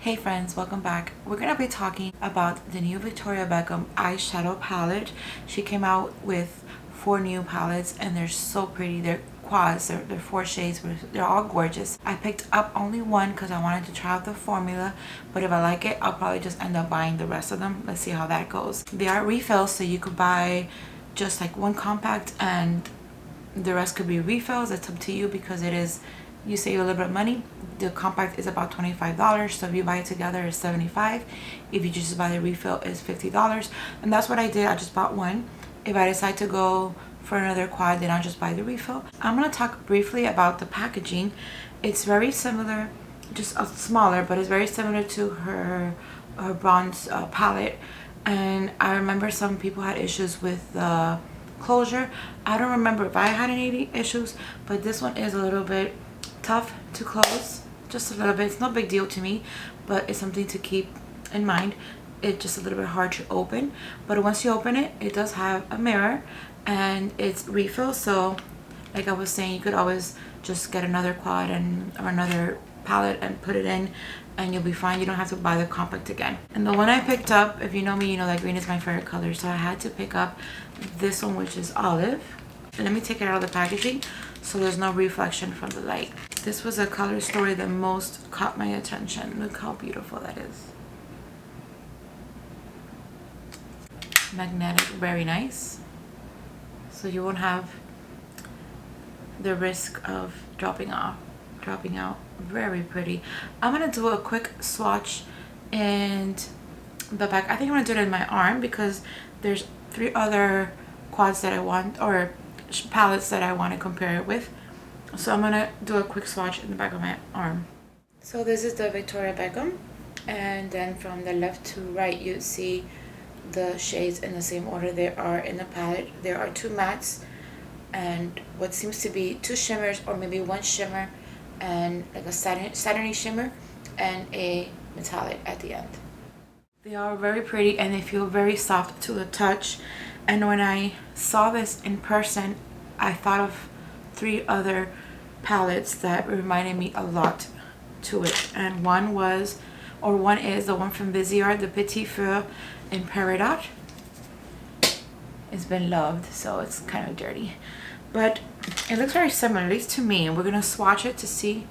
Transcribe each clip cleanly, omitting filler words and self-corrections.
Hey friends, welcome back. We're going to be talking about the new Victoria Beckham eyeshadow palette. She came out with 4 new palettes and they're so pretty. They're quads, they're 4 shades, they're all gorgeous. I picked up only one because I wanted to try out the formula, but if I like it, I'll probably just end up buying the rest of them. Let's see how that goes. They are refills, so you could buy just like one compact and the rest could be refills. It's up to you because you save a little bit of money. The compact is about $25, so if you buy it together it's $75. If you just buy the refill it's $50, and that's what I did. I just bought one. If I decide to go for another quad, then I'll just buy the refill. I'm going to talk briefly about the packaging. It's very similar, just smaller, but it's very similar to her bronze palette. And I remember some people had issues with the closure. I don't remember if I had any issues, but this one is a little bit tough to close, just a little bit. It's no big deal to me, but it's something to keep in mind. It's just a little bit hard to open, but once you open it, it does have a mirror and it's refill. So like I was saying, you could always just get another quad or another palette and put it in and you'll be fine. You don't have to buy the compact again. And the one I picked up, if you know me, you know that green is my favorite color, so I had to pick up this one, which is olive. And let me take it out of the packaging so there's no reflection from the light. This was a color story that most caught my attention. Look how beautiful that is. Magnetic, very nice. So you won't have the risk of dropping out. Very pretty. I'm gonna do a quick swatch in the back. I think I'm gonna do it in my arm because there's 3 other quads that I want, or palettes that I want to compare it with. So I'm gonna do a quick swatch in the back of my arm. So this is the Victoria Beckham, and then from the left to right you see the shades in the same order they are in the palette. There are 2 mattes and what seems to be 2 shimmers, or maybe 1 shimmer and like a satiny shimmer and a metallic at the end. They are very pretty and they feel very soft to the touch. And when I saw this in person, I thought of 3 other palettes that reminded me a lot to it. And one is the one from Viseart, the Petit Feu in Peridot. It's been loved, so it's kind of dirty. But it looks very similar, at least to me. And we're going to swatch it to see.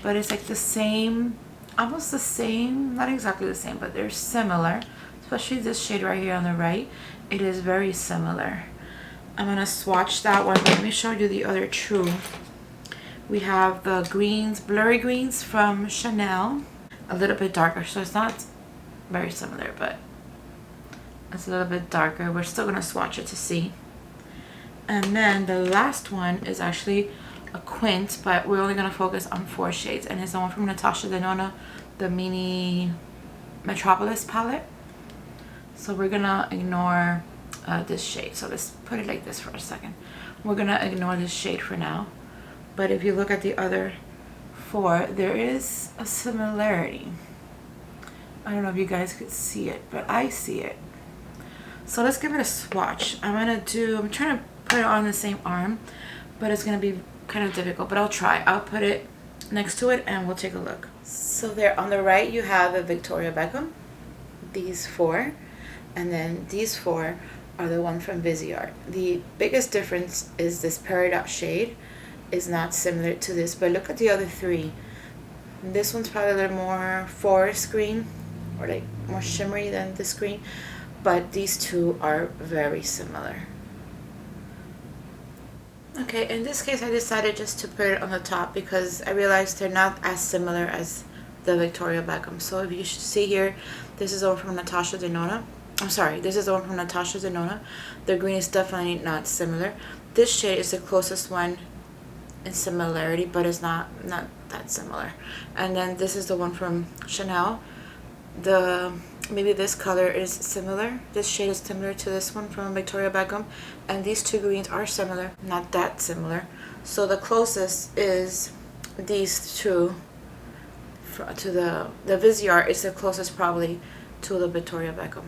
But it's like the same, almost the same, not exactly the same, but they're similar. Especially this shade right here on the right. It is very similar. I'm going to swatch that one, but let me show you the other 2. We have the greens, blurry greens from Chanel. A little bit darker, so it's not very similar, but it's a little bit darker. We're still going to swatch it to see. And then the last one is actually a quint, but we're only going to focus on 4 shades. And it's the one from Natasha Denona, the Mini Metropolis palette. So we're gonna ignore this shade. So let's put it like this for a second. We're gonna ignore this shade for now. But if you look at the other 4, there is a similarity. I don't know if you guys could see it, but I see it. So let's give it a swatch. I'm trying to put it on the same arm, but it's gonna be kind of difficult, but I'll try. I'll put it next to it and we'll take a look. So there on the right you have the Victoria Beckham, these 4. And then these 4 are the one from Viseart. The biggest difference is this Peridot shade is not similar to this, but look at the other 3. This one's probably a little more forest green, or like more shimmery than this green, but these 2 are very similar. Okay, in this case I decided just to put it on the top because I realized they're not as similar as the Victoria Beckham. So if you should see here, this is the one from Natasha Denona. I'm sorry, this is the one from Natasha Denona. The green is definitely not similar. This shade is the closest one in similarity, but it's not that similar. And then this is the one from Chanel. Maybe this color is similar. This shade is similar to this one from Victoria Beckham. And these 2 greens are similar, not that similar. So the closest is these 2 to the Viseart is the closest probably to the Victoria Beckham.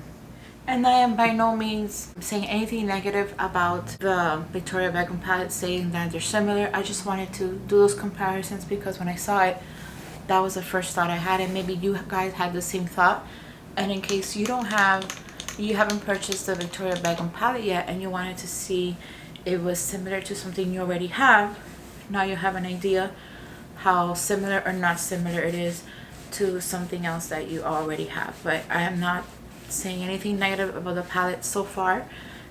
And I am by no means saying anything negative about the Victoria Beckham palette, saying that they're similar. I just wanted to do those comparisons because when I saw it, that was the first thought I had, and maybe you guys had the same thought. And in case you haven't purchased the Victoria Beckham palette yet and you wanted to see it was similar to something you already have, now you have an idea how similar or not similar it is to something else that you already have. But I am not saying anything negative about the palette so far.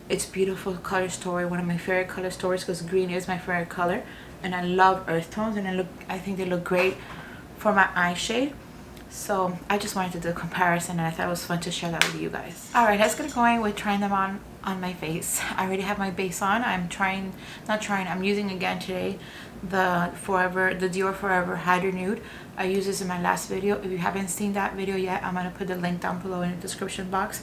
It's beautiful color story, one of my favorite color stories, because green is my favorite color and I love earth tones, and I think they look great for my eye shade. So I just wanted to do a comparison, and I thought it was fun to share that with you guys. All right, let's get going with trying them on my face. I already have my base on. I'm using again today the Dior Forever Hydra Nude. I used this in my last video. If you haven't seen that video yet, I'm gonna put the link down below in the description box.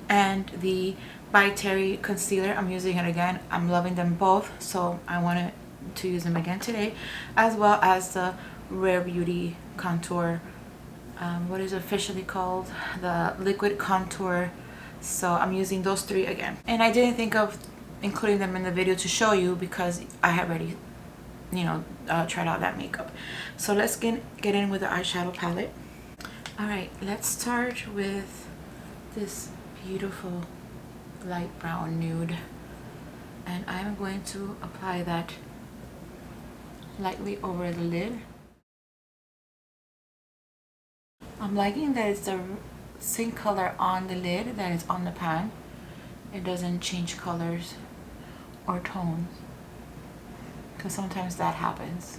And the by Terry concealer, I'm using it again. I'm loving them both, so I wanted to use them again today, as well as the Rare Beauty contour, what is officially called the liquid contour. So I'm using those three again, and I didn't think of including them in the video to show you because I had already tried out that makeup. So let's get in with the eyeshadow palette. All right, let's start with this beautiful light brown nude, and I'm going to apply that lightly over the lid. I'm liking that it's the same color on the lid that is on the pan. It doesn't change colors or tones, because sometimes that happens.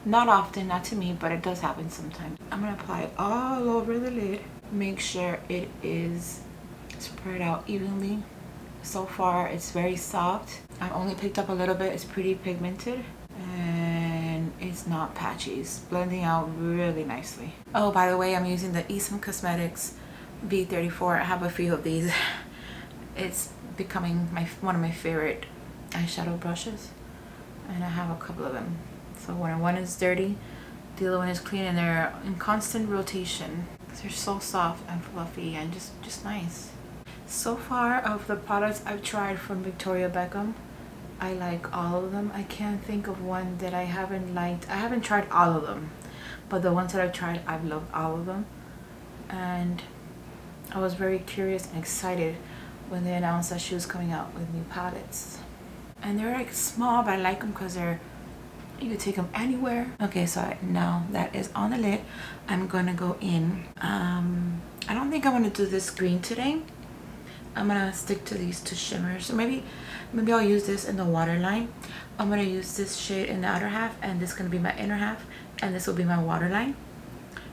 Not often, not to me, but it does happen sometimes. I'm gonna apply it all over the lid. Make sure it is spread out evenly. So far it's very soft. I only picked up a little bit. It's pretty pigmented and it's not patchy. It's blending out really nicely. Oh, by the way, I'm using the Esom Cosmetics B34. I have a few of these. It's becoming one of my favorite eyeshadow brushes, and I have a couple of them. So when one is dirty, the other one is clean, and they're in constant rotation. They're so soft and fluffy and just nice. So far of the products I've tried from Victoria Beckham, I like all of them. I can't think of one that I haven't liked. I haven't tried all of them, but the ones that I've tried, I've loved all of them. And I was very curious and excited when they announced that she was coming out with new palettes. And they're like small, but I like them because you can take them anywhere. Okay, so now that is on the lid, I'm gonna go in. I don't think I'm gonna do this green today. I'm gonna stick to these two shimmers. So maybe I'll use this in the waterline. I'm gonna use this shade in the outer half, and this is gonna be my inner half, and this will be my waterline,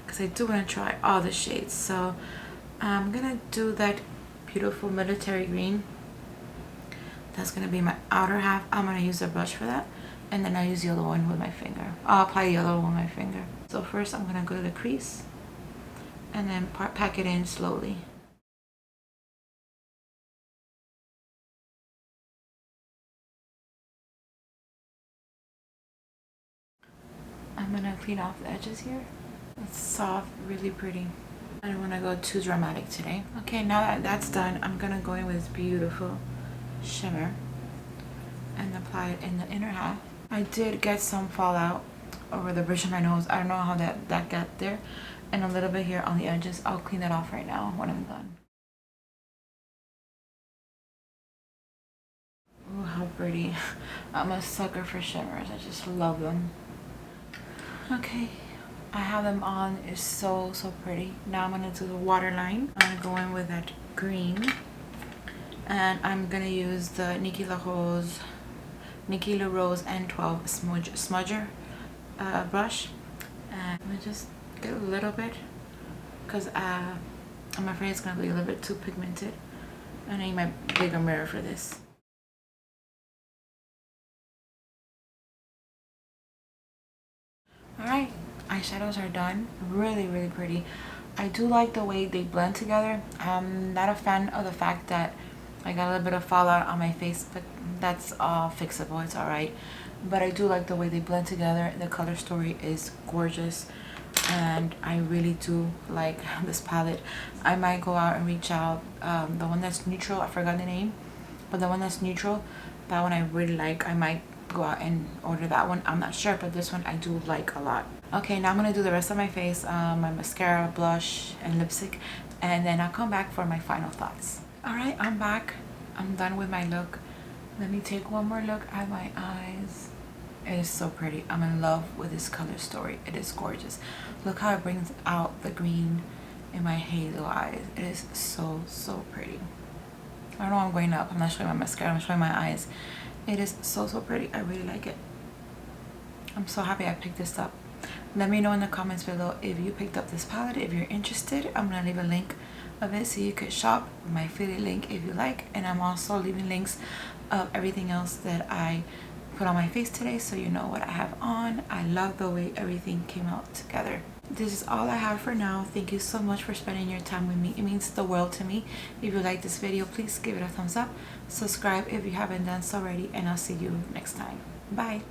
because I do want to try all the shades. So I'm gonna do that beautiful military green. That's gonna be my outer half. I'm gonna use a brush for that, and then I'll use the other one with my finger. I'll apply the other one with my finger. So first I'm gonna go to the crease and then pack it in slowly. I'm gonna clean off the edges here. It's soft, really pretty. I don't want to go too dramatic today. Okay, now that that's done, I'm gonna go in with this beautiful shimmer and apply it in the inner half. I did get some fallout over the bridge of my nose. I don't know how that got there, and a little bit here on the edges. I'll clean that off right now when I'm done. Ooh, how pretty. I'm a sucker for shimmers. I just love them. Okay, I have them on. It's so pretty. Now I'm gonna do the waterline. I'm gonna go in with that green, and I'm gonna use the Nikki La Rose N12 smudger brush, and I'm gonna just get a little bit, because I'm afraid it's gonna be a little bit too pigmented. I need my bigger mirror for this. Alright, eyeshadows are done. Really pretty. I do like the way they blend together. I'm not a fan of the fact that I got a little bit of fallout on my face, but that's all fixable. It's alright. But I do like the way they blend together. The color story is gorgeous, and I really do like this palette. I might go out and reach out. The one that's neutral, I forgot the name, but the one that's neutral, that one I really like. I might go out and order that one. I'm not sure, but this one I do like a lot. Okay, now I'm gonna do the rest of my face, my mascara, blush, and lipstick, and then I'll come back for my final thoughts. Alright, I'm back. I'm done with my look. Let me take one more look at my eyes. It is so pretty. I'm in love with this color story. It is gorgeous. Look how it brings out the green in my hazel eyes. It is so, so pretty. I don't know why I'm going up. I'm not showing my mascara. I'm showing my eyes. It is so, so pretty. I really like it. I'm so happy I picked this up. Let me know in the comments below if you picked up this palette. If you're interested, I'm going to leave a link of it so you could shop, my affiliate link if you like. And I'm also leaving links of everything else that I put on my face today so you know what I have on. I love the way everything came out together. This is all I have for now. Thank you so much for spending your time with me. It means the world to me. If you like this video, please give it a thumbs up. Subscribe if you haven't done so already, and I'll see you next time. Bye.